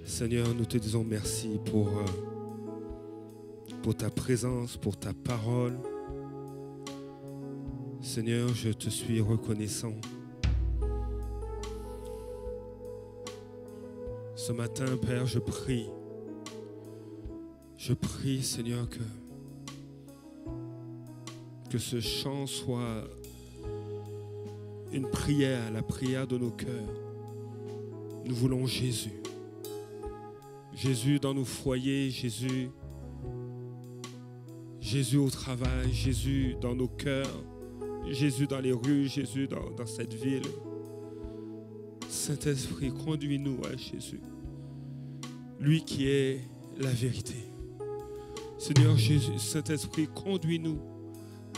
Seigneur, nous te disons merci pour ta présence, pour ta parole. Seigneur, je te suis reconnaissant. Ce matin, Père, je prie, Seigneur, que ce chant soit une prière, la prière de nos cœurs. Nous voulons Jésus. Jésus dans nos foyers, Jésus au travail, Jésus dans nos cœurs, Jésus dans les rues, Jésus dans cette ville. Saint-Esprit, conduis-nous à Jésus, lui qui est la vérité. Seigneur Jésus, Saint-Esprit, conduis-nous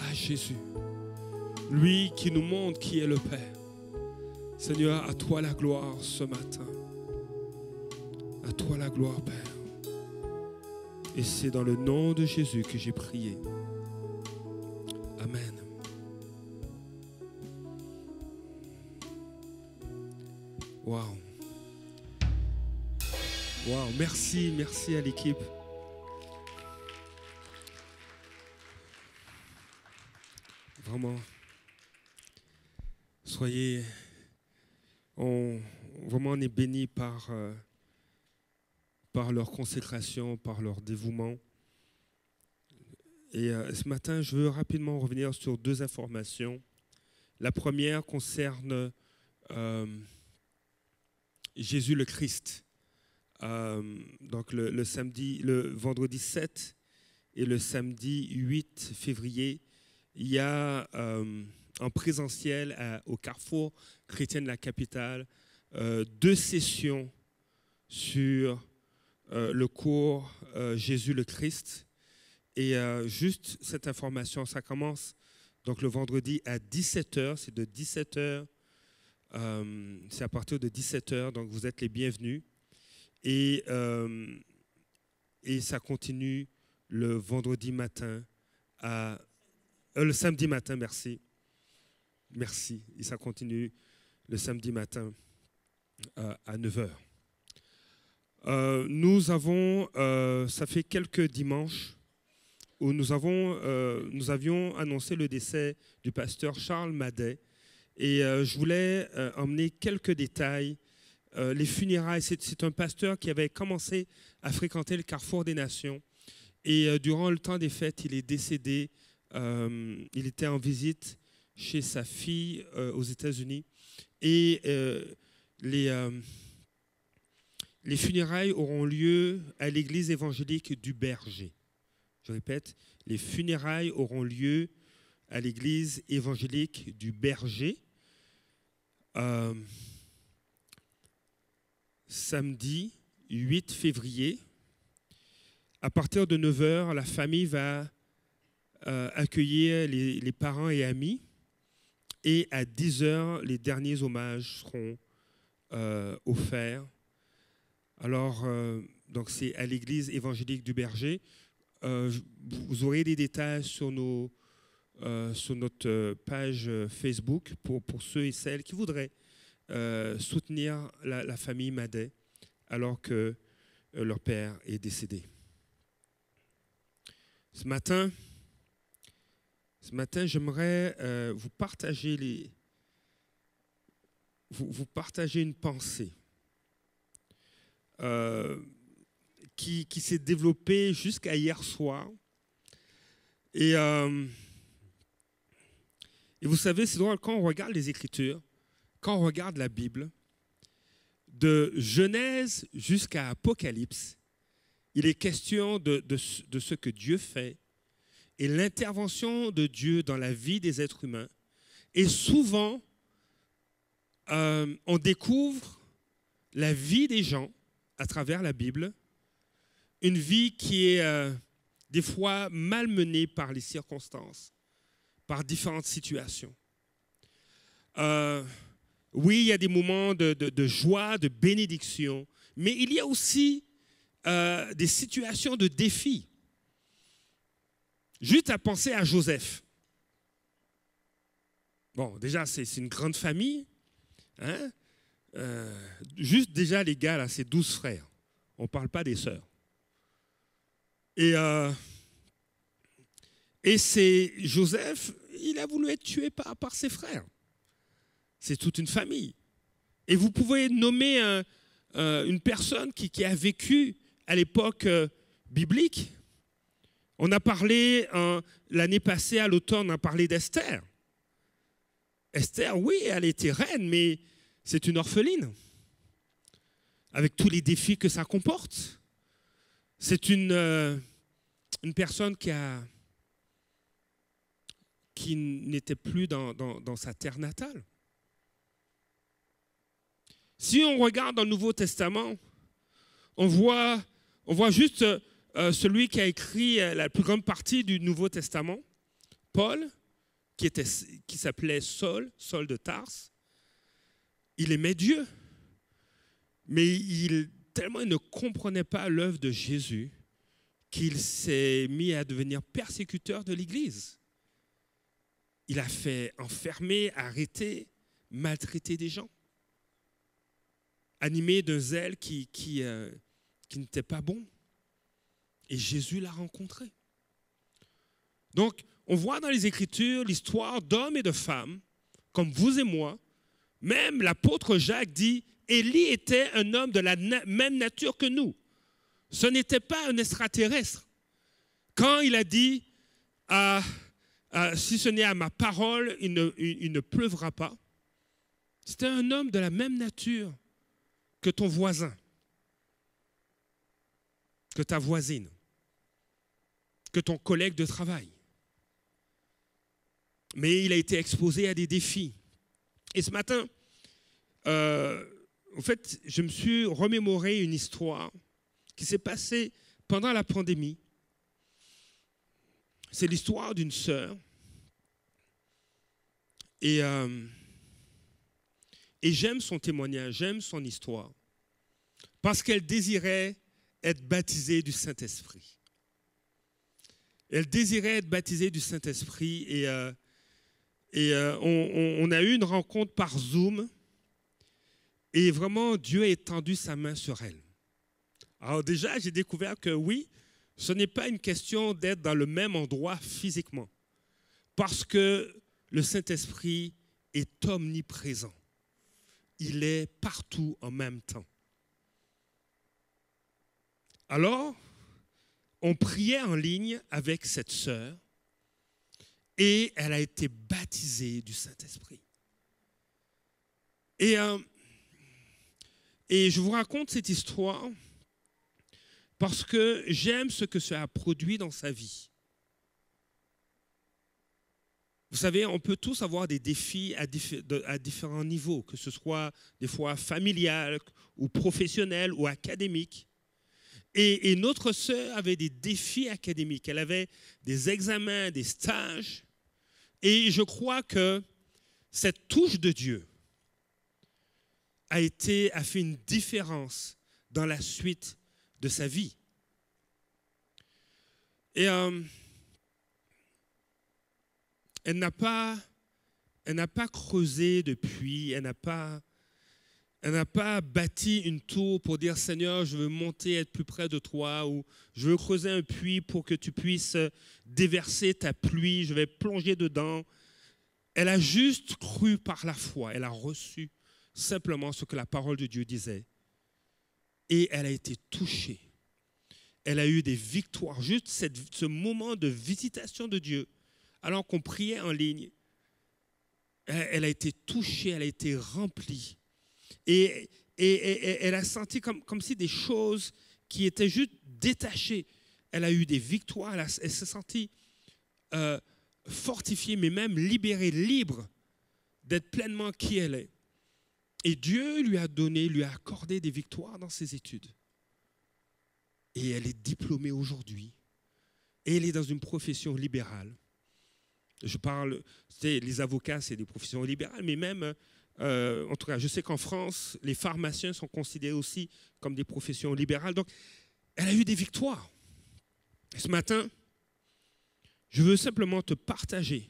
à Jésus, lui qui nous montre qui est le Père. Seigneur, à toi la gloire ce matin. À toi la gloire, Père. Et c'est dans le nom de Jésus que j'ai prié. Amen. Waouh. Waouh. Merci à l'équipe. Vraiment. Soyez. Vraiment, on est bénis par leur consécration, par leur dévouement. Et ce matin, je veux rapidement revenir sur deux informations. La première concerne Jésus le Christ. Donc le vendredi 7 et le samedi 8 février, il y a en présentiel au Carrefour Chrétien de la Capitale 2 sessions sur le cours Jésus le Christ. Et juste cette information, ça commence donc le vendredi à 17h, c'est de 17h, c'est à partir de 17h, donc vous êtes les bienvenus. Et ça continue le vendredi matin le samedi matin, merci. Merci. Et ça continue le samedi matin à 9h. Nous avons, ça fait quelques dimanches où nous avions annoncé le décès du pasteur Charles Madet. Et je voulais emmener quelques détails. Les funérailles, c'est un pasteur qui avait commencé à fréquenter le Carrefour des Nations. Et durant le temps des fêtes, il est décédé. Il était en visite chez sa fille aux États-Unis. Et les funérailles auront lieu à l'église évangélique du Berger. Je répète, les funérailles auront lieu à l'église évangélique du Berger samedi 8 février. À partir de 9h, la famille va accueillir les parents et amis. Et à 10h, les derniers hommages seront offerts. Alors, donc c'est à l'église évangélique du Berger. Vous aurez des détails sur notre page Facebook pour ceux et celles qui voudraient soutenir la famille Madet alors que leur père est décédé. Ce matin, j'aimerais vous partager une pensée qui s'est développée jusqu'à hier soir. Et vous savez, c'est drôle, quand on regarde les Écritures, quand on regarde la Bible, de Genèse jusqu'à Apocalypse, il est question de ce que Dieu fait et l'intervention de Dieu dans la vie des êtres humains. Et souvent, on découvre la vie des gens à travers la Bible, une vie qui est des fois malmenée par les circonstances, par différentes situations. Oui, il y a des moments de joie, de bénédiction, mais il y a aussi des situations de défi. Juste à penser à Joseph. Bon, déjà, c'est une grande famille. Hein? Juste déjà, les gars, là, c'est 12 frères. On ne parle pas des sœurs. Et c'est Joseph, il a voulu être tué par ses frères. C'est toute une famille. Et vous pouvez nommer une personne qui a vécu à l'époque biblique. On a parlé l'année passée, à l'automne, on a parlé d'Esther. Esther, oui, elle était reine, mais c'est une orpheline, avec tous les défis que ça comporte. C'est une personne qui n'était plus dans sa terre natale. Si on regarde dans le Nouveau Testament, on voit juste celui qui a écrit la plus grande partie du Nouveau Testament, Paul, qui s'appelait Saul de Tarse. Il aimait Dieu, mais tellement il ne comprenait pas l'œuvre de Jésus qu'il s'est mis à devenir persécuteur de l'Église. Il a fait enfermer, arrêter, maltraiter des gens, animé d'un zèle qui n'était pas bon. Et Jésus l'a rencontré. Donc, on voit dans les Écritures l'histoire d'hommes et de femmes, comme vous et moi. Même l'apôtre Jacques dit, Élie était un homme de la même nature que nous. Ce n'était pas un extraterrestre. Quand il a dit, si ce n'est à ma parole, il ne pleuvra pas, c'était un homme de la même nature que ton voisin, que ta voisine, que ton collègue de travail. Mais il a été exposé à des défis. Et ce matin, en fait, je me suis remémoré une histoire qui s'est passée pendant la pandémie. C'est l'histoire d'une sœur. Et j'aime son témoignage, j'aime son histoire, parce qu'elle désirait être baptisée du Saint-Esprit. Elle désirait être baptisée du Saint-Esprit et on a eu une rencontre par Zoom et vraiment Dieu a étendu sa main sur elle. Alors déjà, j'ai découvert que oui, ce n'est pas une question d'être dans le même endroit physiquement, parce que le Saint-Esprit est omniprésent. Il est partout en même temps. Alors, on priait en ligne avec cette sœur et elle a été baptisée du Saint-Esprit. Et je vous raconte cette histoire parce que j'aime ce que ça a produit dans sa vie. Vous savez, on peut tous avoir des défis à différents niveaux, que ce soit des fois familial ou professionnel ou académique. Et notre sœur avait des défis académiques. Elle avait des examens, des stages. Et je crois que cette touche de Dieu a fait une différence dans la suite de sa vie. Et elle n'a pas creusé depuis, elle n'a pas bâti une tour pour dire « Seigneur, je veux monter, être plus près de toi » ou « Je veux creuser un puits pour que tu puisses déverser ta pluie, je vais plonger dedans ». Elle a juste cru par la foi, elle a reçu simplement ce que la parole de Dieu disait. Et elle a été touchée. Elle a eu des victoires, juste ce moment de visitation de Dieu, alors qu'on priait en ligne. Elle a été touchée, elle a été remplie. Et elle a senti comme si des choses qui étaient juste détachées. Elle a eu des victoires, elle s'est sentie fortifiée, mais même libérée, libre d'être pleinement qui elle est. Et Dieu lui a accordé des victoires dans ses études. Et elle est diplômée aujourd'hui. Et elle est dans une profession libérale. Je parle, les avocats, c'est des professions libérales, mais même... en tout cas, je sais qu'en France, les pharmaciens sont considérés aussi comme des professions libérales. Donc, elle a eu des victoires. Et ce matin, je veux simplement te partager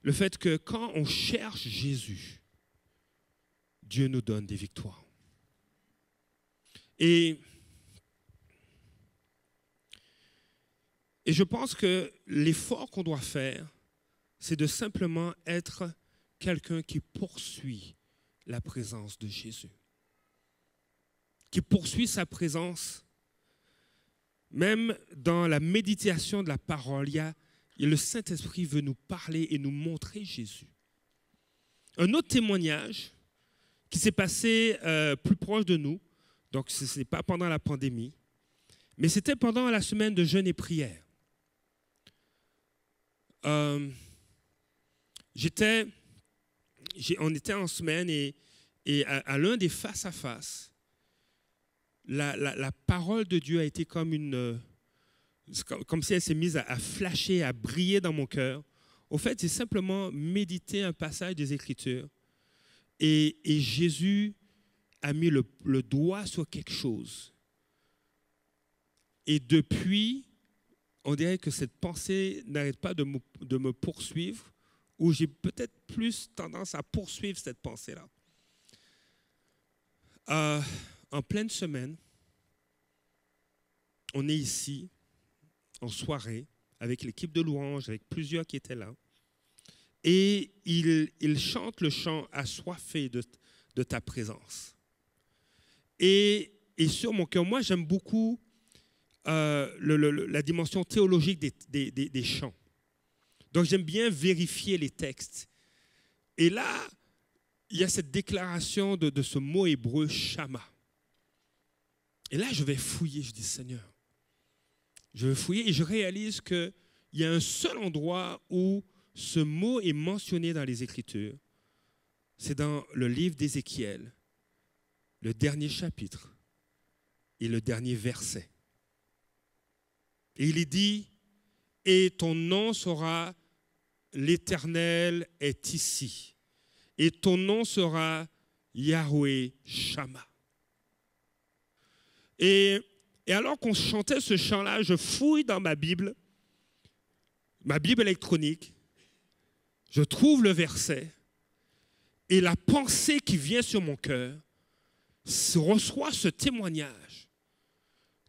le fait que quand on cherche Jésus, Dieu nous donne des victoires. Et, et je pense que l'effort qu'on doit faire, c'est de simplement être quelqu'un qui poursuit la présence de Jésus, qui poursuit sa présence. Même dans la méditation de la parole, le Saint-Esprit veut nous parler et nous montrer Jésus. Un autre témoignage qui s'est passé plus proche de nous, donc ce n'est pas pendant la pandémie, mais c'était pendant la semaine de jeûne et prière. On était en semaine et à l'un des face-à-face, la parole de Dieu a été comme si elle s'est mise à flasher, à briller dans mon cœur. Au fait, c'est simplement méditer un passage des Écritures. Et Jésus a mis le doigt sur quelque chose. Et depuis, on dirait que cette pensée n'arrête pas de me poursuivre, ou j'ai peut-être plus tendance à poursuivre cette pensée-là. En pleine semaine, on est ici, en soirée, avec l'équipe de louanges, avec plusieurs qui étaient là. Et il chante le chant assoiffé de ta présence. Et sur mon cœur, moi j'aime beaucoup la dimension théologique des chants. Donc j'aime bien vérifier les textes. Et là, il y a cette déclaration de ce mot hébreu, Shama. Et là, je vais fouiller, je dis, Seigneur, je vais fouiller et je réalise qu'il y a un seul endroit où ce mot est mentionné dans les Écritures. C'est dans le livre d'Ézéchiel, le dernier chapitre et le dernier verset. Et il est dit, « Et ton nom sera l'Éternel est ici. Et ton nom sera Yahweh Shama. » Et alors qu'on chantait ce chant-là, je fouille dans ma Bible électronique, je trouve le verset, et la pensée qui vient sur mon cœur reçoit ce témoignage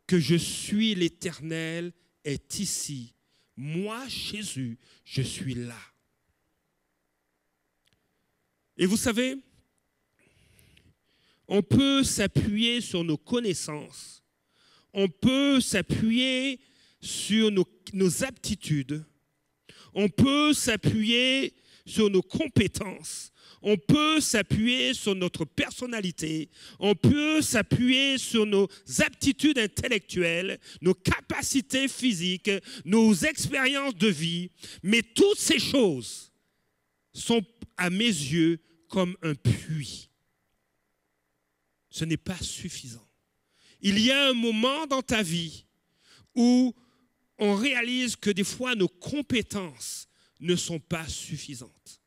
que je suis l'Éternel est ici. Moi, Jésus, je suis là. Et vous savez, on peut s'appuyer sur nos connaissances, on peut s'appuyer sur nos aptitudes, on peut s'appuyer sur nos compétences, on peut s'appuyer sur notre personnalité, on peut s'appuyer sur nos aptitudes intellectuelles, nos capacités physiques, nos expériences de vie, mais toutes ces choses sont à mes yeux comme un puits. Ce n'est pas suffisant. Il y a un moment dans ta vie où on réalise que des fois nos compétences ne sont pas suffisantes.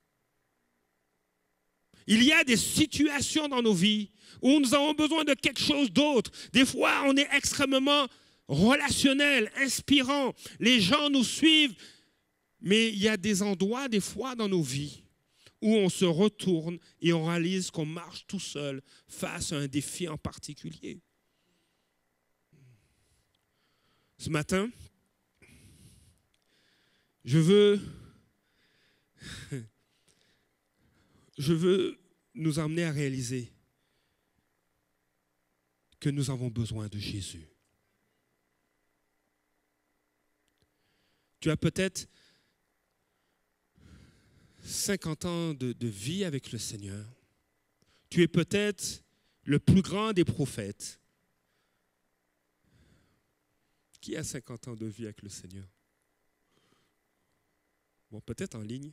Il y a des situations dans nos vies où nous avons besoin de quelque chose d'autre. Des fois, on est extrêmement relationnel, inspirant. Les gens nous suivent. Mais il y a des endroits, des fois, dans nos vies où on se retourne et on réalise qu'on marche tout seul face à un défi en particulier. Ce matin, je veux nous emmener à réaliser que nous avons besoin de Jésus. Tu as peut-être 50 ans de vie avec le Seigneur. Tu es peut-être le plus grand des prophètes. Qui a 50 ans de vie avec le Seigneur? Bon, peut-être en ligne.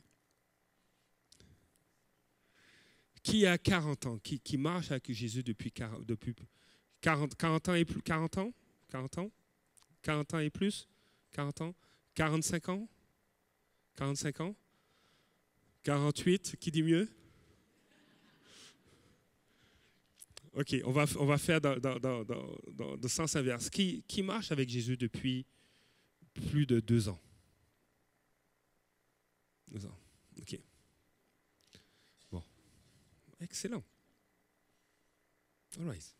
Qui a 40 ans, qui marche avec Jésus depuis 40 ans et plus? 40 ans? 40 ans? 40 ans et plus? 40 ans? 45 ans? 45 ans? 48, qui dit mieux? OK, on va faire dans le sens inverse. Qui marche avec Jésus depuis plus de 2 ans? 2 ans, OK. Bon, excellent. All right.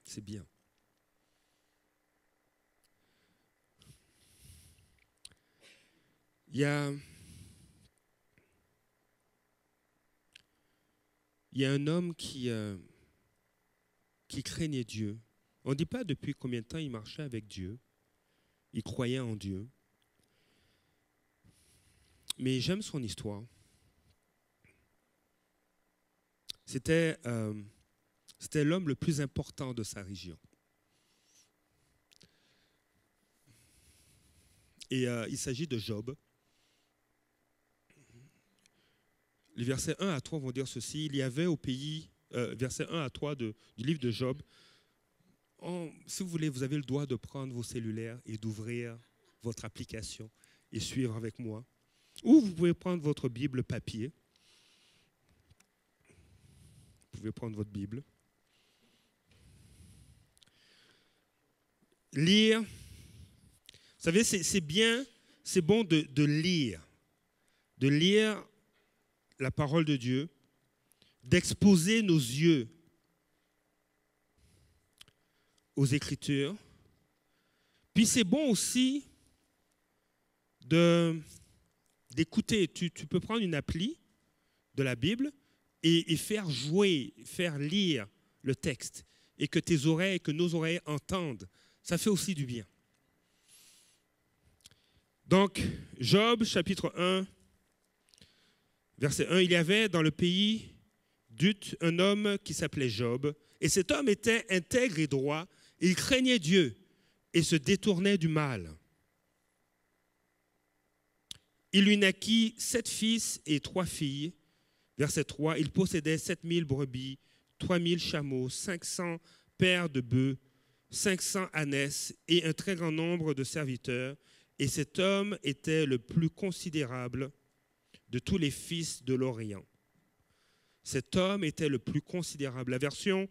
C'est bien. Il y a un homme qui craignait Dieu. On ne dit pas depuis combien de temps il marchait avec Dieu. Il croyait en Dieu. Mais j'aime son histoire. C'était l'homme le plus important de sa région. Et il s'agit de Job. Les versets 1 à 3 vont dire ceci. Il y avait au pays, versets 1 à 3 du livre de Job, si vous voulez, vous avez le droit de prendre vos cellulaires et d'ouvrir votre application et suivre avec moi. Ou vous pouvez prendre votre Bible papier. Vous pouvez prendre votre Bible. Lire. Vous savez, c'est bien, c'est bon de lire. De lire la parole de Dieu, d'exposer nos yeux aux Écritures. Puis c'est bon aussi d'écouter. Tu peux prendre une appli de la Bible et faire jouer, faire lire le texte et que nos oreilles entendent. Ça fait aussi du bien. Donc, Job, chapitre 1, verset 1, il y avait dans le pays d'Uth un homme qui s'appelait Job, et cet homme était intègre et droit, et il craignait Dieu et se détournait du mal. Il lui naquit 7 fils et 3 filles. Verset 3, il possédait 7000 brebis, 3000 chameaux, 500 paires de bœufs, 500 ânesses et un très grand nombre de serviteurs. Et cet homme était le plus considérable de tous les fils de l'Orient. Cet homme était le plus considérable. La version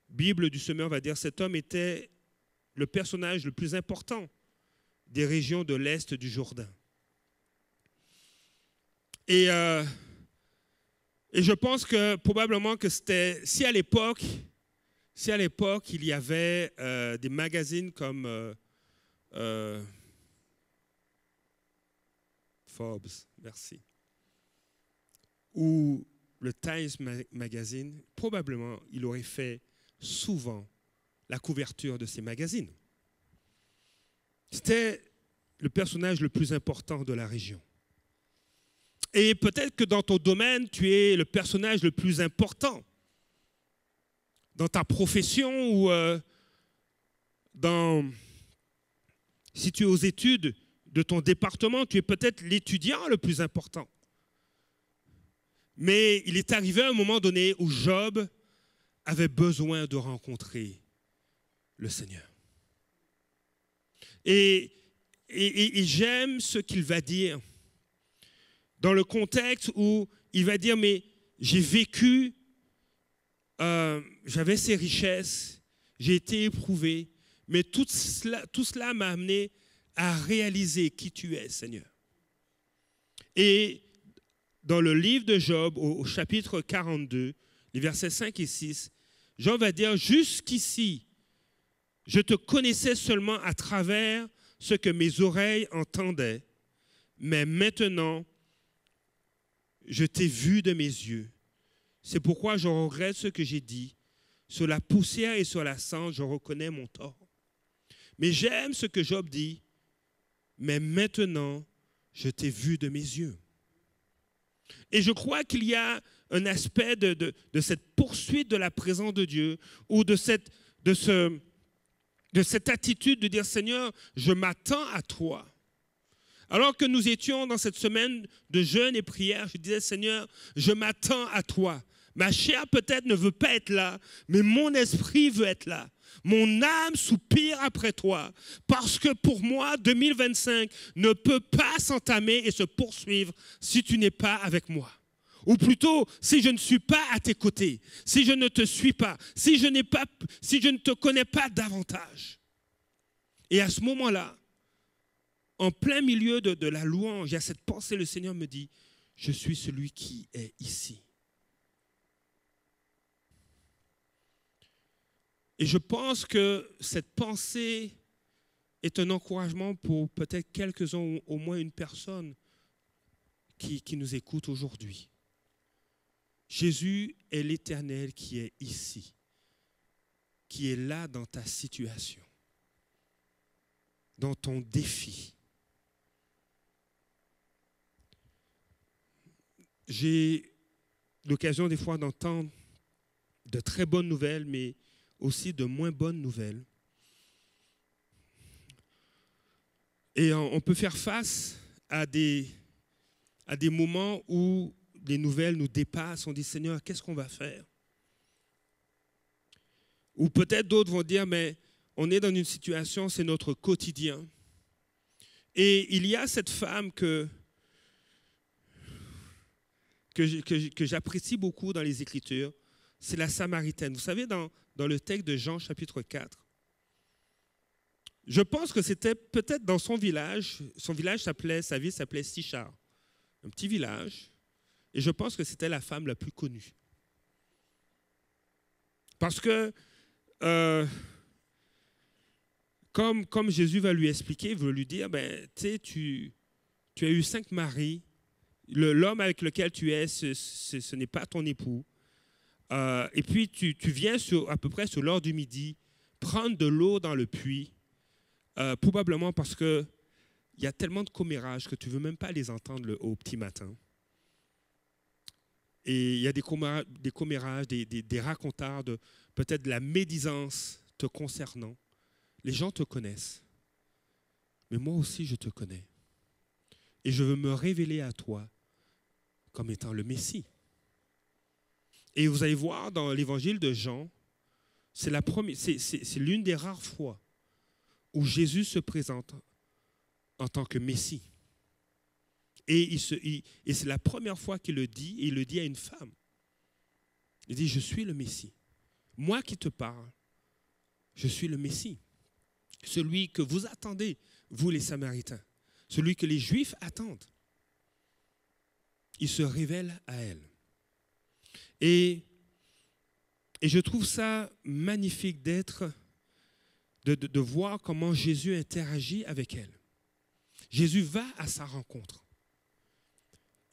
Bible du Semeur va dire cet homme était le personnage le plus important des régions de l'Est du Jourdain. Et je pense que probablement que c'était, si à l'époque il y avait des magazines comme Forbes, merci, ou le Times Magazine, probablement il aurait fait souvent la couverture de ces magazines. C'était le personnage le plus important de la région. Et peut-être que dans ton domaine, tu es le personnage le plus important. Dans ta profession ou si tu es aux études de ton département, tu es peut-être l'étudiant le plus important. Mais il est arrivé à un moment donné où Job avait besoin de rencontrer le Seigneur. Et j'aime ce qu'il va dire dans le contexte où il va dire, mais j'ai vécu, j'avais ces richesses, j'ai été éprouvé, mais tout cela m'a amené à réaliser qui tu es, Seigneur. Et dans le livre de Job, au chapitre 42, les versets 5 et 6, Job va dire, jusqu'ici, je te connaissais seulement à travers ce que mes oreilles entendaient, mais maintenant, je t'ai vu de mes yeux. C'est pourquoi je regrette ce que j'ai dit. Sur la poussière et sur la cendre, je reconnais mon tort. Mais j'aime ce que Job dit, mais maintenant, je t'ai vu de mes yeux. Et je crois qu'il y a un aspect de cette poursuite de la présence de Dieu ou de cette attitude de dire, Seigneur, je m'attends à toi. Alors que nous étions dans cette semaine de jeûne et prière, je disais, Seigneur, je m'attends à toi. Ma chair peut-être ne veut pas être là, mais mon esprit veut être là. Mon âme soupire après toi, parce que pour moi, 2025 ne peut pas s'entamer et se poursuivre si tu n'es pas avec moi. Ou plutôt, si je ne suis pas à tes côtés, si je ne te suis pas, si je ne te connais pas davantage. Et à ce moment-là, en plein milieu de la louange, il y a cette pensée, le Seigneur me dit, je suis celui qui est ici. Et je pense que cette pensée est un encouragement pour peut-être quelques-uns, ou au moins une personne qui nous écoute aujourd'hui. Jésus est l'Éternel qui est ici, qui est là dans ta situation, dans ton défi. J'ai l'occasion des fois d'entendre de très bonnes nouvelles, mais aussi de moins bonnes nouvelles. Et on peut faire face à des moments où les nouvelles nous dépassent. On dit, Seigneur, qu'est-ce qu'on va faire? Ou peut-être d'autres vont dire, mais on est dans une situation, c'est notre quotidien. Et il y a cette femme que j'apprécie beaucoup dans les Écritures, c'est la Samaritaine. Vous savez, dans le texte de Jean chapitre 4, je pense que c'était peut-être dans son village sa ville s'appelait Sichar, un petit village, et je pense que c'était la femme la plus connue. Parce que, comme Jésus va lui expliquer, il va lui dire, ben, tu as eu 5 maris, l'homme avec lequel tu es, ce n'est pas ton époux. Et puis, tu viens à peu près sur l'heure du midi prendre de l'eau dans le puits, probablement parce qu'il y a tellement de commérages que tu ne veux même pas les entendre au petit matin. Et il y a des commérages, des racontars, peut-être de la médisance te concernant. Les gens te connaissent, mais moi aussi je te connais. Et je veux me révéler à toi comme étant le Messie. Et vous allez voir dans l'évangile de Jean, c'est l'une des rares fois où Jésus se présente en tant que Messie. Et c'est la première fois qu'il le dit, et il le dit à une femme. Il dit, je suis le Messie. Moi qui te parle, je suis le Messie. Celui que vous attendez, vous les Samaritains. Celui que les Juifs attendent. Il se révèle à elle. Et je trouve ça magnifique de voir comment Jésus interagit avec elle. Jésus va à sa rencontre.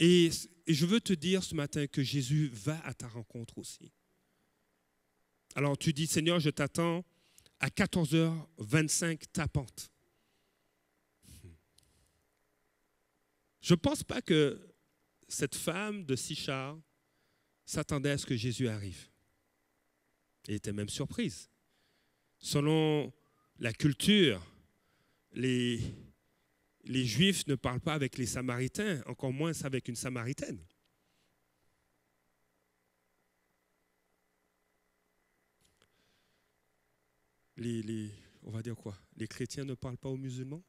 Et je veux te dire ce matin que Jésus va à ta rencontre aussi. Alors tu dis, Seigneur, je t'attends à 14h25 tapante. Je ne pense pas que cette femme de Sichar s'attendait à ce que Jésus arrive. Elle était même surprise. Selon la culture, les Juifs ne parlent pas avec les Samaritains, encore moins avec une Samaritaine. On va dire quoi? Les chrétiens ne parlent pas aux musulmans?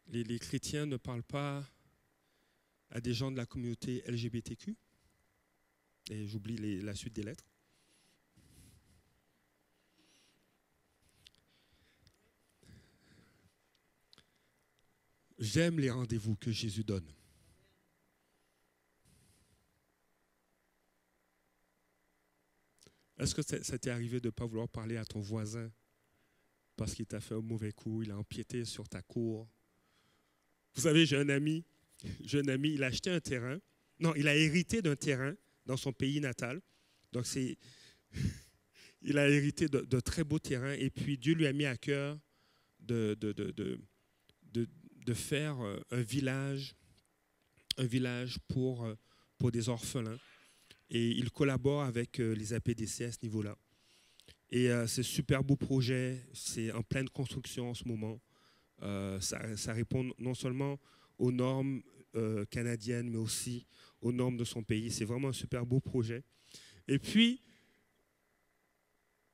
Les chrétiens ne parlent pas à des gens de la communauté LGBTQ? Et j'oublie la suite des lettres. J'aime les rendez-vous que Jésus donne. Est-ce que ça t'est arrivé de ne pas vouloir parler à ton voisin parce qu'il t'a fait un mauvais coup, il a empiété sur ta cour? Vous savez, j'ai un ami, il a acheté un terrain. Non, il a hérité d'un terrain dans son pays natal. Donc, il a hérité de très beaux terrains. Et puis, Dieu lui a mis à cœur de faire un village pour des orphelins. Et il collabore avec les APDC à ce niveau-là. Et c'est un super beau projet. C'est en pleine construction en ce moment. Ça répond non seulement aux normes canadiennes, mais aussi aux normes de son pays. C'est vraiment un super beau projet. Et puis,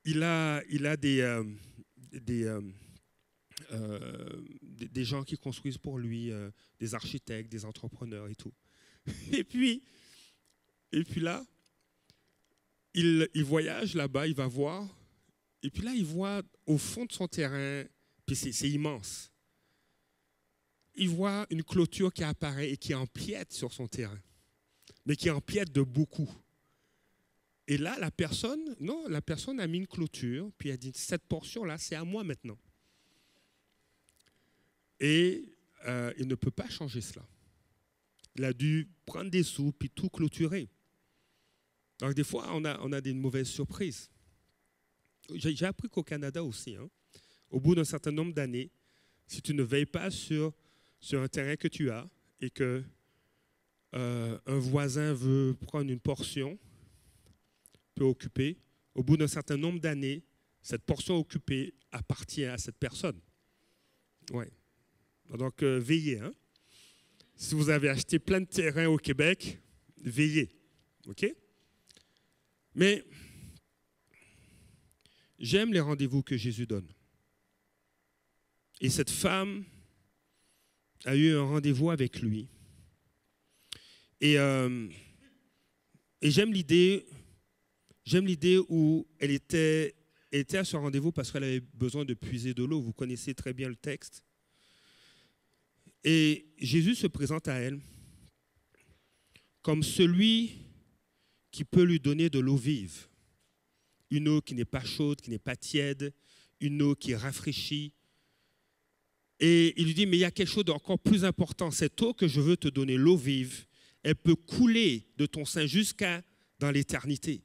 il a des gens qui construisent pour lui, des architectes, des entrepreneurs et tout. Et puis là, il voyage là-bas, il va voir. Et puis là, il voit au fond de son terrain, puis c'est immense. Il voit une clôture qui apparaît et qui empiète sur son terrain. mais qui empiète de beaucoup. Et là, la personne a mis une clôture, puis elle a dit, cette portion-là, c'est à moi maintenant. Et il ne peut pas changer cela. Il a dû prendre des sous, puis tout clôturer. Donc des fois, on a des mauvaises surprises. J'ai appris qu'au Canada aussi, au bout d'un certain nombre d'années, si tu ne veilles pas sur un terrain que tu as et que un voisin veut prendre une portion, peut occuper, au bout d'un certain nombre d'années, cette portion occupée appartient à cette personne. Ouais. Donc, veillez. Si vous avez acheté plein de terrains au Québec, veillez. OK? Mais j'aime les rendez-vous que Jésus donne. Et cette femme a eu un rendez-vous avec lui. Et j'aime l'idée où elle était à ce rendez-vous parce qu'elle avait besoin de puiser de l'eau. Vous connaissez très bien le texte. Et Jésus se présente à elle comme celui qui peut lui donner de l'eau vive. Une eau qui n'est pas chaude, qui n'est pas tiède, une eau qui rafraîchit. Et il lui dit, mais il y a quelque chose d'encore plus important. Cette eau que je veux te donner, l'eau vive, elle peut couler de ton sein jusqu'à dans l'éternité.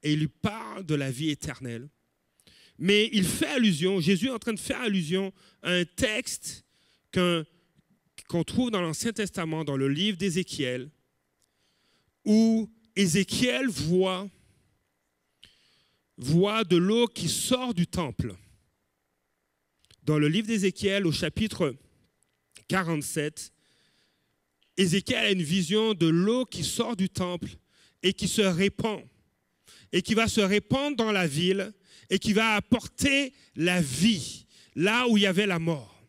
Et il lui parle de la vie éternelle. Mais il fait allusion, Jésus est en train de faire allusion à un texte qu'on trouve dans l'Ancien Testament, dans le livre d'Ézéchiel, où Ézéchiel voit de l'eau qui sort du temple. Dans le livre d'Ézéchiel, au chapitre 47, Ézéchiel a une vision de l'eau qui sort du temple et qui se répand, et qui va se répandre dans la ville, et qui va apporter la vie, là où il y avait la mort.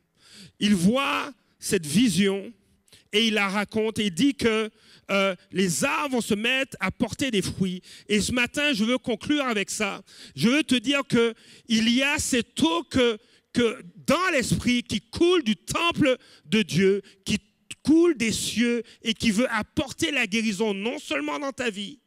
Il voit cette vision, et il la raconte, et il dit que les arbres vont se mettre à porter des fruits. Et ce matin, je veux conclure avec ça. Je veux te dire qu'il y a cette eau que dans l'esprit qui coule du temple de Dieu, qui coule des cieux et qui veut apporter la guérison non seulement dans ta vie,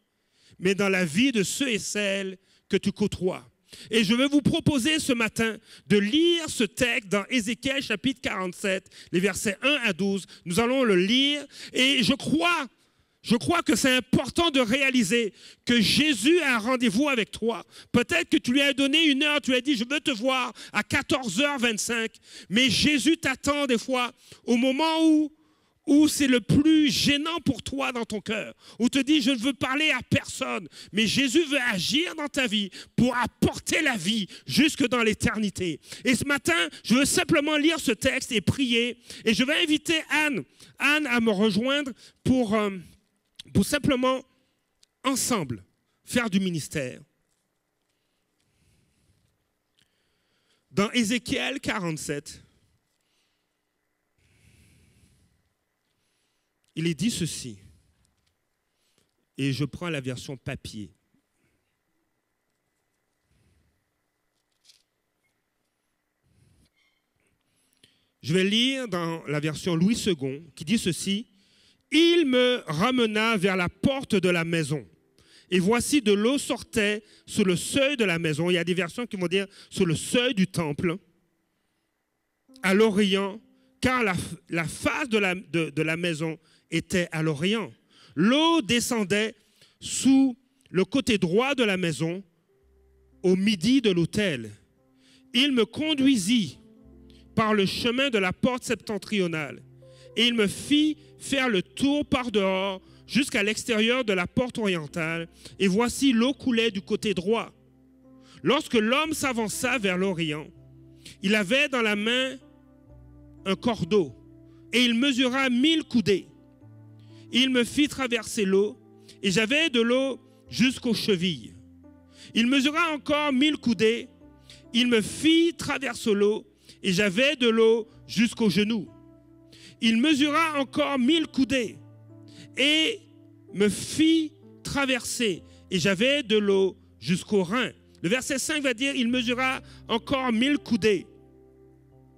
mais dans la vie de ceux et celles que tu côtoies. Et je vais vous proposer ce matin de lire ce texte dans Ézéchiel chapitre 47, les versets 1 à 12. Nous allons le lire et je crois que c'est important de réaliser que Jésus a un rendez-vous avec toi. Peut-être que tu lui as donné une heure, tu lui as dit, je veux te voir à 14h25. Mais Jésus t'attend des fois au moment où c'est le plus gênant pour toi dans ton cœur, où tu te dis, je ne veux parler à personne, mais Jésus veut agir dans ta vie pour apporter la vie jusque dans l'éternité. Et ce matin, je veux simplement lire ce texte et prier, et je vais inviter Anne à me rejoindre pour simplement, ensemble, faire du ministère. Dans Ézéchiel 47, il est dit ceci, et je prends la version papier. Je vais lire dans la version Louis II, qui dit ceci. « Il me ramena vers la porte de la maison, et voici de l'eau sortait sur le seuil de la maison. » Il y a des versions qui vont dire « sur le seuil du temple, à l'Orient, car la face de la maison était à l'Orient. L'eau descendait sous le côté droit de la maison, au midi de l'autel. Il me conduisit par le chemin de la porte septentrionale, et il me fit faire le tour par dehors jusqu'à l'extérieur de la porte orientale, et voici l'eau coulait du côté droit. Lorsque l'homme s'avança vers l'Orient, il avait dans la main un cordeau, et il mesura 1000 coudées. Il me fit traverser l'eau, et j'avais de l'eau jusqu'aux chevilles. Il mesura encore 1000 coudées, il me fit traverser l'eau, et j'avais de l'eau jusqu'aux genoux. Il mesura encore 1000 coudées, et me fit traverser, et j'avais de l'eau jusqu'aux reins. Le verset 5 va dire, il mesura encore 1000 coudées.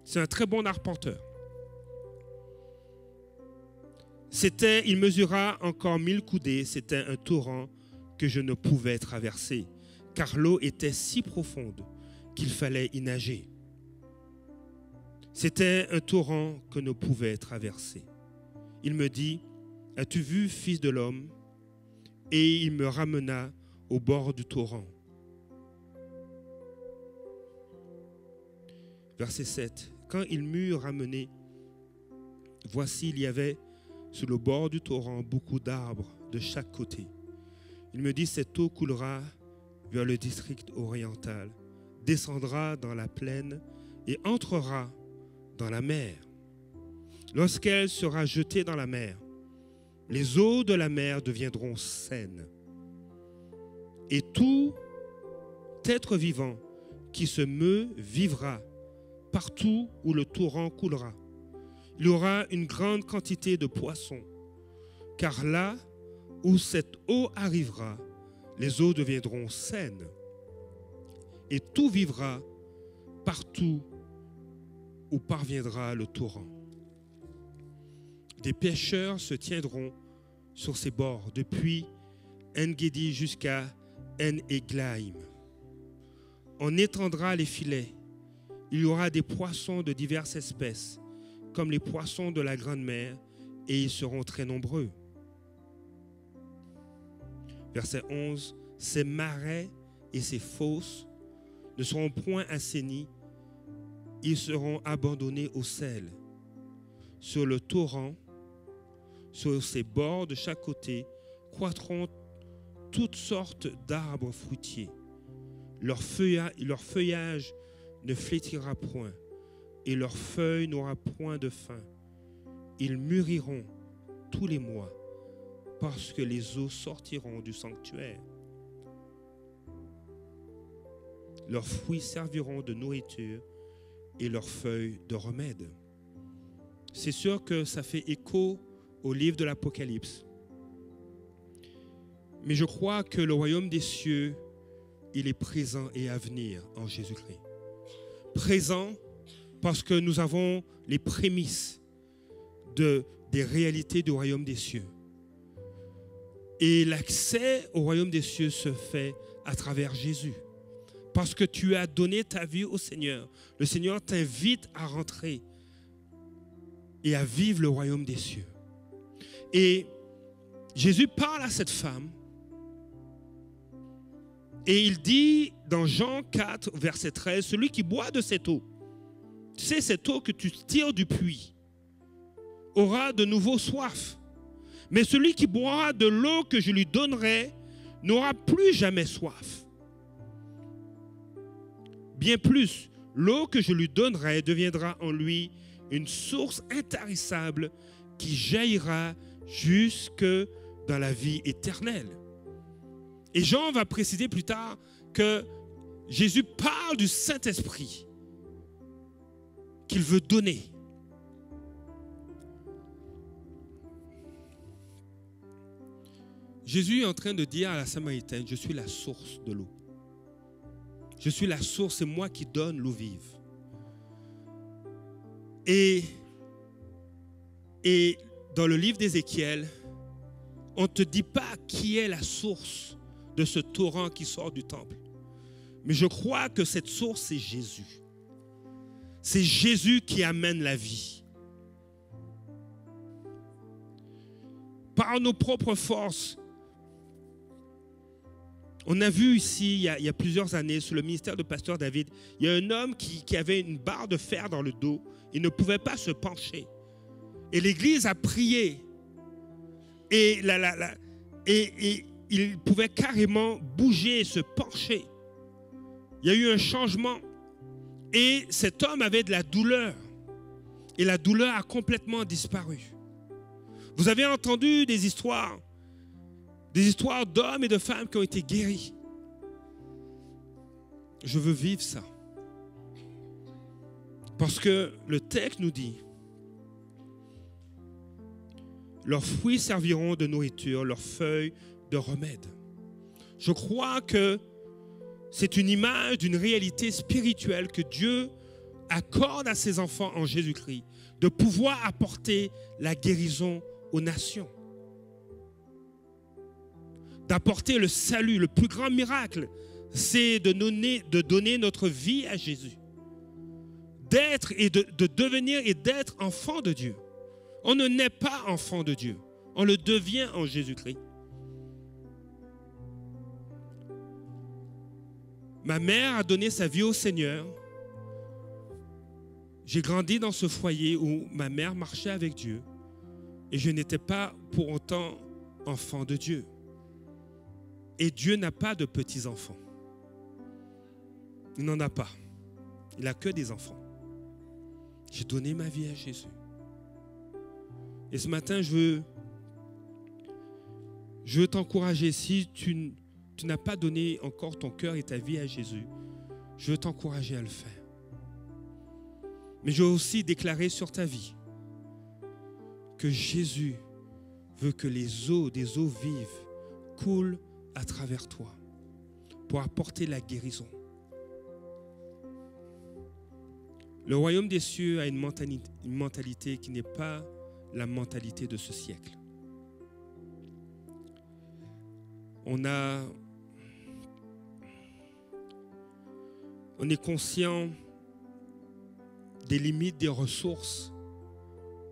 C'est un très bon arpenteur. Il mesura encore 1000 coudées. C'était un torrent que je ne pouvais traverser, car l'eau était si profonde qu'il fallait y nager. C'était un torrent que ne pouvait traverser. Il me dit, « As-tu vu, fils de l'homme ?» Et il me ramena au bord du torrent. Verset 7. Quand il m'eut ramené, voici, il y avait sur le bord du torrent beaucoup d'arbres de chaque côté. Il me dit, cette eau coulera vers le district oriental, descendra dans la plaine et entrera dans la mer. Lorsqu'elle sera jetée dans la mer, les eaux de la mer deviendront saines. Et tout être vivant qui se meut vivra partout où le torrent coulera. Il y aura une grande quantité de poissons, car là où cette eau arrivera, les eaux deviendront saines. Et tout vivra partout où parviendra le torrent. Des pêcheurs se tiendront sur ses bords, depuis En-Gedi jusqu'à En-Eglaim. On étendra les filets. Il y aura des poissons de diverses espèces, comme les poissons de la grande mer, et ils seront très nombreux. Verset 11. Ces marais et ces fosses ne seront point assainis, ils seront abandonnés au sel. Sur le torrent, sur ses bords de chaque côté, croîtront toutes sortes d'arbres fruitiers. Leur feuillage ne flétrira point, et leurs feuilles n'aura point de fin. Ils mûriront tous les mois, parce que les eaux sortiront du sanctuaire. Leurs fruits serviront de nourriture, et leurs feuilles de remède. C'est sûr que ça fait écho au livre de l'Apocalypse. Mais je crois que le royaume des cieux, il est présent et à venir en Jésus-Christ. Présent parce que nous avons les prémices des réalités du royaume des cieux. Et l'accès au royaume des cieux se fait à travers Jésus. Parce que tu as donné ta vie au Seigneur. Le Seigneur t'invite à rentrer et à vivre le royaume des cieux. Et Jésus parle à cette femme et il dit dans Jean 4, verset 13, celui qui boit de cette eau, tu sais, cette eau que tu tires du puits, aura de nouveau soif. Mais celui qui boira de l'eau que je lui donnerai n'aura plus jamais soif. Bien plus, l'eau que je lui donnerai deviendra en lui une source intarissable qui jaillira jusque dans la vie éternelle. Et Jean va préciser plus tard que Jésus parle du Saint-Esprit qu'il veut donner. Jésus est en train de dire à la Samaritaine, je suis la source de l'eau. Je suis la source, c'est moi qui donne l'eau vive. Et dans le livre d'Ézéchiel, on ne te dit pas qui est la source de ce torrent qui sort du temple. Mais je crois que cette source, c'est Jésus. C'est Jésus qui amène la vie. Par nos propres forces, on a vu ici, il y a plusieurs années, sous le ministère de Pasteur David, il y a un homme qui avait une barre de fer dans le dos. Il ne pouvait pas se pencher. Et l'Église a prié. Et il pouvait carrément bouger, se pencher. Il y a eu un changement. Et cet homme avait de la douleur. Et la douleur a complètement disparu. Vous avez entendu des histoires d'hommes et de femmes qui ont été guéris. Je veux vivre ça. Parce que le texte nous dit, leurs fruits serviront de nourriture, leurs feuilles de remède. Je crois que c'est une image d'une réalité spirituelle que Dieu accorde à ses enfants en Jésus-Christ, de pouvoir apporter la guérison aux nations. D'apporter le salut. Le plus grand miracle, c'est de donner notre vie à Jésus. D'être et de devenir et d'être enfant de Dieu. On ne naît pas enfant de Dieu. On le devient en Jésus-Christ. Ma mère a donné sa vie au Seigneur. J'ai grandi dans ce foyer où ma mère marchait avec Dieu. Et je n'étais pas pour autant enfant de Dieu. Et Dieu n'a pas de petits-enfants. Il n'en a pas. Il n'a que des enfants. J'ai donné ma vie à Jésus. Et ce matin, je veux t'encourager. Si tu n'as pas donné encore ton cœur et ta vie à Jésus, je veux t'encourager à le faire. Mais je veux aussi déclarer sur ta vie que Jésus veut que les eaux, des eaux vives, coulent à travers toi pour apporter la guérison. Le royaume des cieux a une mentalité qui n'est pas la mentalité de ce siècle. On est conscient des limites des ressources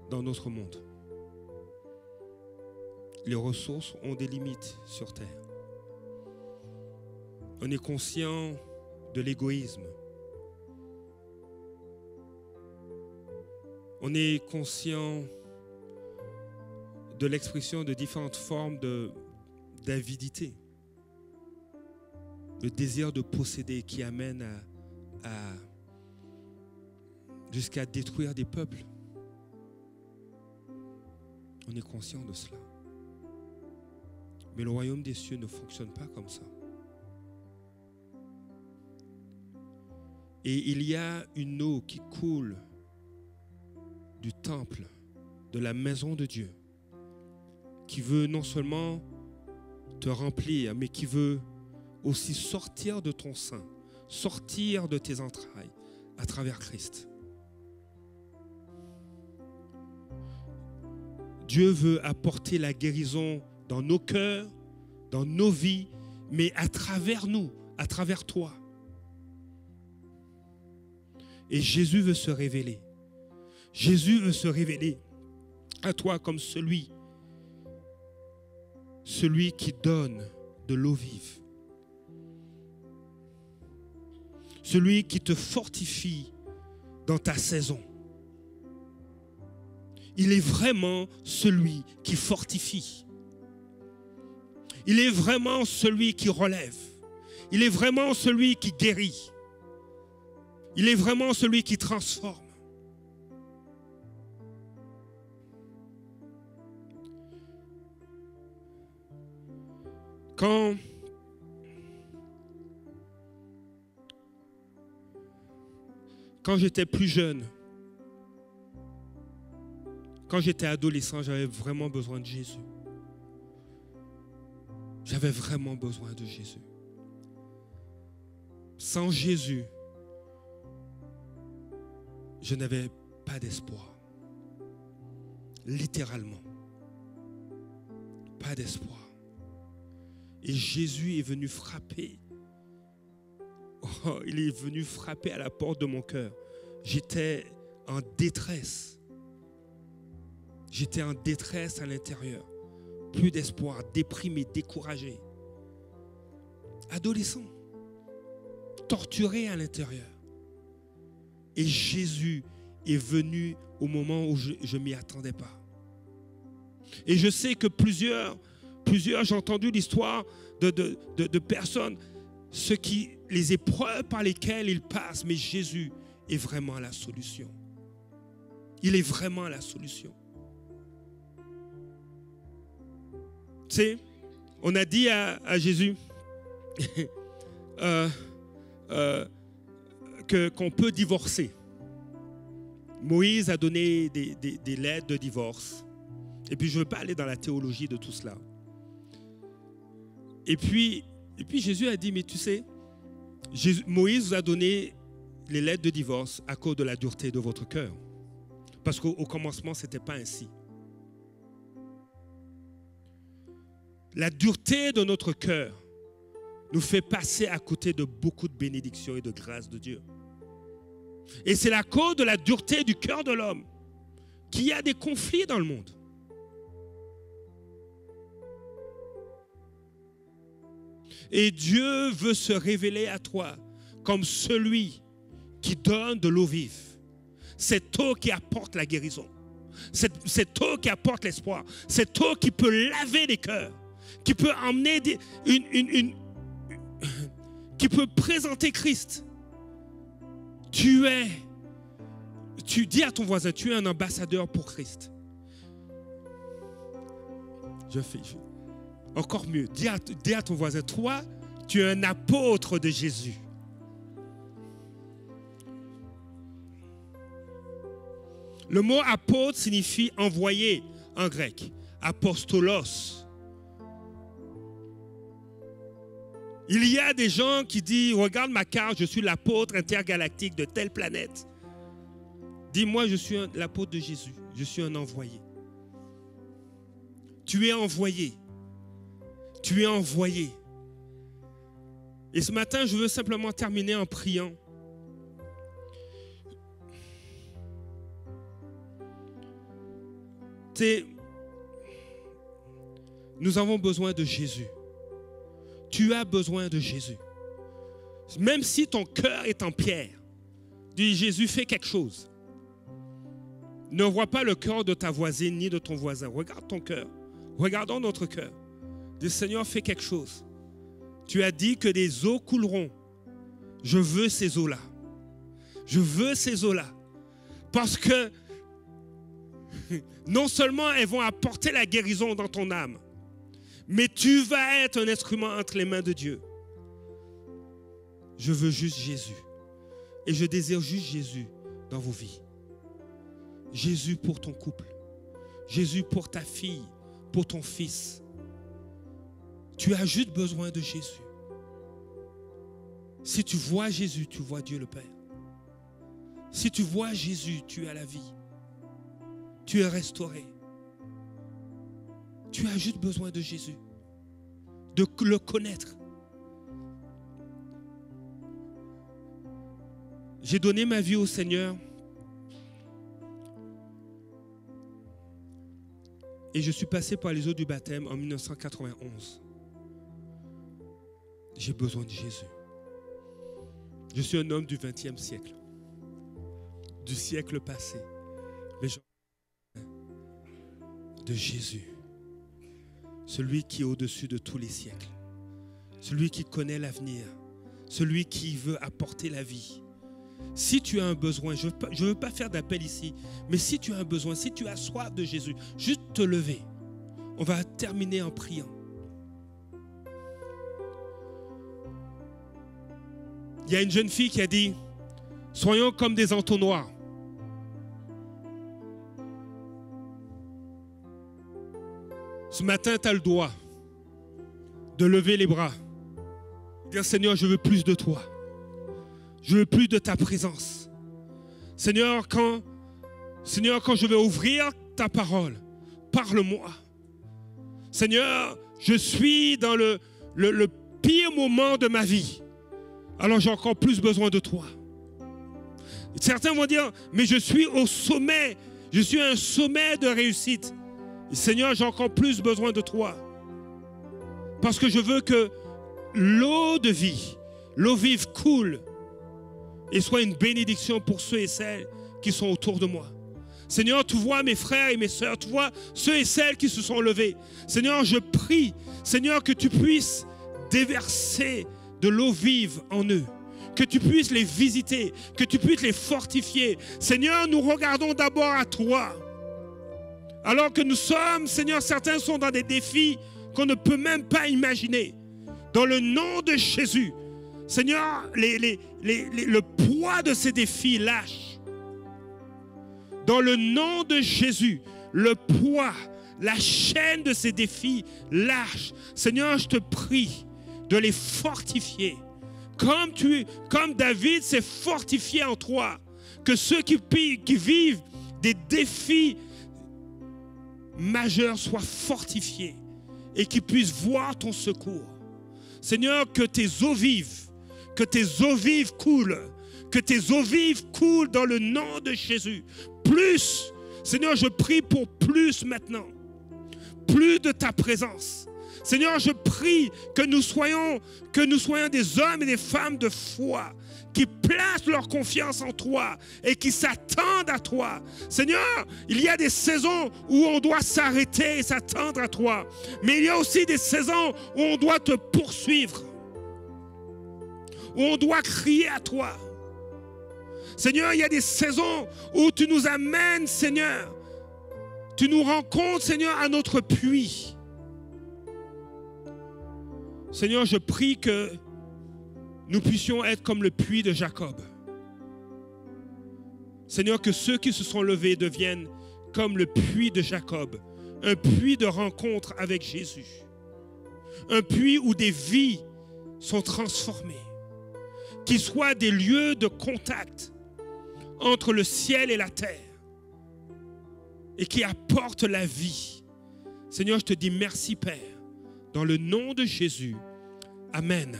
dans notre monde. Les ressources ont des limites sur Terre. On est conscient de l'égoïsme. On est conscient de l'expression de différentes formes d'avidité, le désir de posséder qui amène jusqu'à détruire des peuples. On est conscient de cela. Mais le royaume des cieux ne fonctionne pas comme ça. Et il y a une eau qui coule du temple, de la maison de Dieu, qui veut non seulement te remplir, mais qui veut aussi sortir de ton sein, sortir de tes entrailles à travers Christ. Dieu veut apporter la guérison dans nos cœurs, dans nos vies, mais à travers nous, à travers toi. Et Jésus veut se révéler. Jésus veut se révéler à toi comme celui qui donne de l'eau vive. Celui qui te fortifie dans ta saison. Il est vraiment celui qui fortifie. Il est vraiment celui qui relève. Il est vraiment celui qui guérit. Il est vraiment celui qui transforme. Quand j'étais plus jeune, quand j'étais adolescent, j'avais vraiment besoin de Jésus. J'avais vraiment besoin de Jésus. Sans Jésus, je n'avais pas d'espoir. Littéralement. Pas d'espoir. Et Jésus est venu frapper. Oh, il est venu frapper à la porte de mon cœur. J'étais en détresse. J'étais en détresse à l'intérieur. Plus d'espoir, déprimé, découragé. Adolescent. Torturé à l'intérieur. Et Jésus est venu au moment où je ne m'y attendais pas. Et je sais que plusieurs, j'ai entendu l'histoire de personnes, les épreuves par lesquelles ils passent, mais Jésus est vraiment la solution. Il est vraiment la solution. Tu sais, on a dit à Jésus qu'on peut divorcer. Moïse a donné des lettres de divorce. Et puis je ne veux pas aller dans la théologie de tout cela. Et puis Jésus a dit, mais tu sais, Moïse vous a donné les lettres de divorce à cause de la dureté de votre cœur. Parce qu'au commencement, ce n'était pas ainsi. la dureté de notre cœur nous fait passer à côté de beaucoup de bénédictions et de grâces de Dieu. Et c'est la cause de la dureté du cœur de l'homme qu'il y a des conflits dans le monde. Et Dieu veut se révéler à toi comme celui qui donne de l'eau vive. Cette eau qui apporte la guérison. Cette eau qui apporte l'espoir. Cette eau qui peut laver les cœurs. Qui peut emmener qui peut présenter Christ. Tu dis à ton voisin, tu es un ambassadeur pour Christ. Encore mieux, dis à ton voisin, toi, tu es un apôtre de Jésus. Le mot apôtre signifie envoyé en grec, apostolos. Il y a des gens qui disent, regarde ma carte, je suis l'apôtre intergalactique de telle planète. Dis-moi, je suis l'apôtre de Jésus, je suis un envoyé. Tu es envoyé. Tu es envoyé. Et ce matin, je veux simplement terminer en priant. Nous avons besoin de Jésus. Tu as besoin de Jésus. Même si ton cœur est en pierre, dis Jésus, fais quelque chose. Ne vois pas le cœur de ta voisine ni de ton voisin. Regarde ton cœur. Regardons notre cœur. Dis Seigneur, fais quelque chose. Tu as dit que des eaux couleront. Je veux ces eaux-là. Je veux ces eaux-là. Parce que non seulement elles vont apporter la guérison dans ton âme, mais tu vas être un instrument entre les mains de Dieu. Je veux juste Jésus. Et je désire juste Jésus dans vos vies. Jésus pour ton couple. Jésus pour ta fille, pour ton fils. Tu as juste besoin de Jésus. Si tu vois Jésus, tu vois Dieu le Père. Si tu vois Jésus, tu as la vie. Tu es restauré. Tu as juste besoin de Jésus, de le connaître. J'ai donné ma vie au Seigneur et je suis passé par les eaux du baptême en 1991. J'ai besoin de Jésus. Je suis un homme du XXe siècle, du siècle passé, mais j'ai besoin de Jésus. Celui qui est au-dessus de tous les siècles. Celui qui connaît l'avenir. Celui qui veut apporter la vie. Si tu as un besoin, je ne veux pas faire d'appel ici, mais si tu as un besoin, si tu as soif de Jésus, juste te lever. On va terminer en priant. Il y a une jeune fille qui a dit, soyons comme des entonnoirs. Ce matin, tu as le droit de lever les bras. Dire, Seigneur, je veux plus de toi. Je veux plus de ta présence. Seigneur, quand je vais ouvrir ta parole, parle-moi. Seigneur, je suis dans le pire moment de ma vie. Alors j'ai encore plus besoin de toi. Certains vont dire, mais je suis au sommet. Je suis à un sommet de réussite. Seigneur, j'ai encore plus besoin de toi. Parce que je veux que l'eau de vie, l'eau vive coule et soit une bénédiction pour ceux et celles qui sont autour de moi. Seigneur, tu vois mes frères et mes sœurs, tu vois ceux et celles qui se sont levés. Seigneur, je prie, Seigneur, que tu puisses déverser de l'eau vive en eux. Que tu puisses les visiter, que tu puisses les fortifier. Seigneur, nous regardons d'abord à toi. Alors que nous sommes, Seigneur, certains sont dans des défis qu'on ne peut même pas imaginer. Dans le nom de Jésus, Seigneur, le poids de ces défis lâche. Dans le nom de Jésus, le poids, la chaîne de ces défis lâche. Seigneur, je te prie de les fortifier. Comme David s'est fortifié en toi. Que ceux qui vivent des défis majeurs soient fortifiés et qu'ils puissent voir ton secours. Seigneur, que tes eaux vives coulent, que tes eaux vives coulent dans le nom de Jésus. Plus, Seigneur, je prie pour plus maintenant, plus de ta présence. Seigneur, je prie que nous soyons des hommes et des femmes de foi qui placent leur confiance en toi et qui s'attendent à toi. Seigneur, il y a des saisons où on doit s'arrêter et s'attendre à toi. Mais il y a aussi des saisons où on doit te poursuivre, où on doit crier à toi. Seigneur, il y a des saisons où tu nous amènes, Seigneur. Tu nous rencontres, Seigneur, à notre puits. Seigneur, je prie que nous puissions être comme le puits de Jacob. Seigneur, que ceux qui se sont levés deviennent comme le puits de Jacob, un puits de rencontre avec Jésus, un puits où des vies sont transformées, qui soient des lieux de contact entre le ciel et la terre et qui apportent la vie. Seigneur, je te dis merci, Père, dans le nom de Jésus. Amen.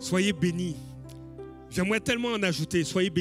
Soyez bénis. J'aimerais tellement en ajouter. Soyez bénis.